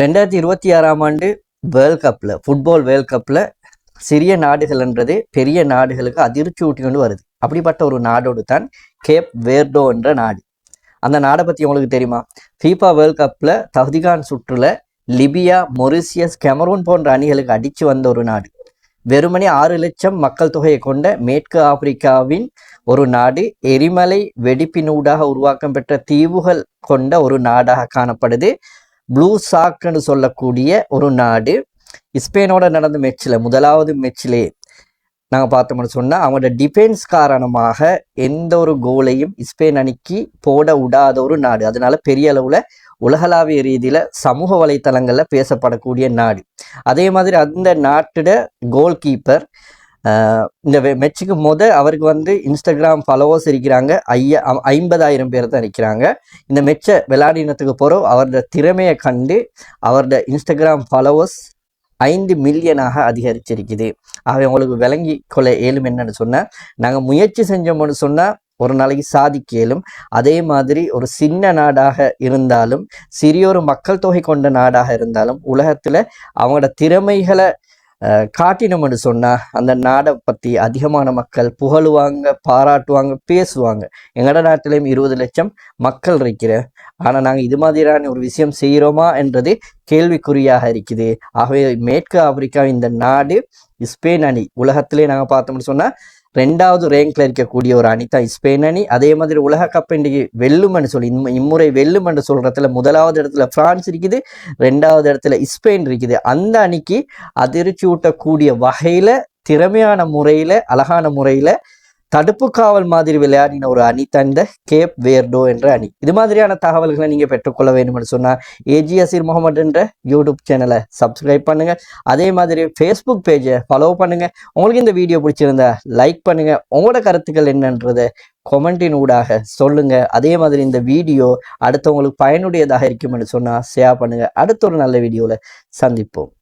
2026ஆம் ஆண்டு வேர்ல்ட் கப்பில் football world கப்பில் சிறிய நாடுகள்ன்றது பெரிய நாடுகளுக்கு அதிர்ச்சி ஊட்டி கொண்டு வருது. அப்படிப்பட்ட ஒரு நாடோடு தான் கேப் வேர்டோ என்ற நாடு. அந்த நாடை பற்றி உங்களுக்கு தெரியுமா? ஃபீஃபா வேர்ல்ட் கப்பில் தகுதிகான் சுற்றுல லிபியா, மொரிசியஸ், கெமரூன் போன்ற அணிகளுக்கு அடித்து வந்த ஒரு நாடு. வெறுமனே 6 லட்சம் மக்கள் தொகையை கொண்ட மேற்கு ஆப்பிரிக்காவின் ஒரு நாடு. எரிமலை வெடிப்பினூடாக உருவாக்கம் பெற்ற தீவுகள் கொண்ட ஒரு நாடாக காணப்படுது. ப்ளூ சாக்னு சொல்லக்கூடிய ஒரு நாடு. ஸ்பெயினோட நடந்த மேட்ச்சில் முதலாவது மேட்ச்சிலே நாங்கள் பார்த்தோம்னு சொன்னால் அவங்களோட டிஃபென்ஸ் காரணமாக எந்த ஒரு கோலையும் ஸ்பெயின் அணிக்கு போட விடாத ஒரு நாடு. அதனால பெரிய அளவில் உலகளாவிய ரீதியில் சமூக வலைத்தளங்களில் பேசப்படக்கூடிய நாடு. அதே மாதிரி அந்த நாட்டோட கோல் கீப்பர் இந்த மேட்சுக்கு அவருக்கு இன்ஸ்டாகிராம் ஃபாலோவர்ஸ் இருக்கிறாங்க 50,000 பேர் தான் இருக்கிறாங்க. இந்த மேட்சை விளையாடினத்துக்கு போகிறோம் அவரோட திறமையை கண்டு அவரோட இன்ஸ்டாகிராம் ஃபாலோவர்ஸ் 5 மில்லியனாக அதிகரிச்சிருக்குது. ஆக உங்களுக்கு விளங்கி கொள்ள ஏலும் என்னன்னு சொன்னால், நாங்கள் முயற்சி செஞ்சோம்னு சொன்னால் ஒரு நாளைக்கு சாதிக்க இயலும். அதே மாதிரி ஒரு சின்ன நாடாக இருந்தாலும் சிறியொரு மக்கள் தொகை கொண்ட நாடாக இருந்தாலும் உலகத்தில் அவங்களோட திறமைகளை காட்டினோம்னு சொன்னால் அந்த நாடை பற்றி அதிகமான மக்கள் புகழுவாங்க, பாராட்டுவாங்க, பேசுவாங்க. எங்களோட நாட்டிலையும் 20 லட்சம் மக்கள் இருக்கிற, ஆனால் நாங்கள் இது மாதிரியான ஒரு விஷயம் செய்கிறோமா என்றது கேள்விக்குறியாக இருக்குது. ஆகவே மேற்கு ஆப்பிரிக்கா இந்த நாடு ஸ்பெயின் அணி உலகத்திலே நாங்கள் பார்த்தோம்னு சொன்னால் 2வது ரேங்க்ல இருக்கக்கூடிய ஒரு அணி தான் ஸ்பெயின் அணி. அதே மாதிரி உலக கப் இன்றைக்கு வெல்லுமென்னு சொல்லி இம்முறை வெல்லுமென்று சொல்றதுல 1வது இடத்துல பிரான்ஸ் இருக்குது, 2வது இடத்துல ஸ்பெயின் இருக்குது. அந்த அணிக்கு அதிர்ச்சி ஊட்டக்கூடிய வகையில திறமையான முறையில அழகான முறையில தடுப்பு காவல் மாதிரி விளையாடின ஒரு அணி தான் இந்த கேப் வேர்டோ என்ற அணி. இது மாதிரியான தகவல்களை நீங்க பெற்றுக்கொள்ள வேண்டும் என்று சொன்னா ஏஜி அசீர் முகமது என்ற யூடியூப் சேனலை சப்ஸ்கிரைப் பண்ணுங்க. அதே மாதிரி ஃபேஸ்புக் பேஜை ஃபாலோ பண்ணுங்க. உங்களுக்கு இந்த வீடியோ பிடிச்சிருந்தா லைக் பண்ணுங்க. உங்களோட கருத்துக்கள் என்னன்றதை கொமெண்டின் ஊடாக சொல்லுங்க. அதே மாதிரி இந்த வீடியோ அடுத்தவங்களுக்கு பயனுடையதாக இருக்கும் என்று சொன்னா ஷேர் பண்ணுங்க. அடுத்த ஒரு நல்ல வீடியோல சந்திப்போம்.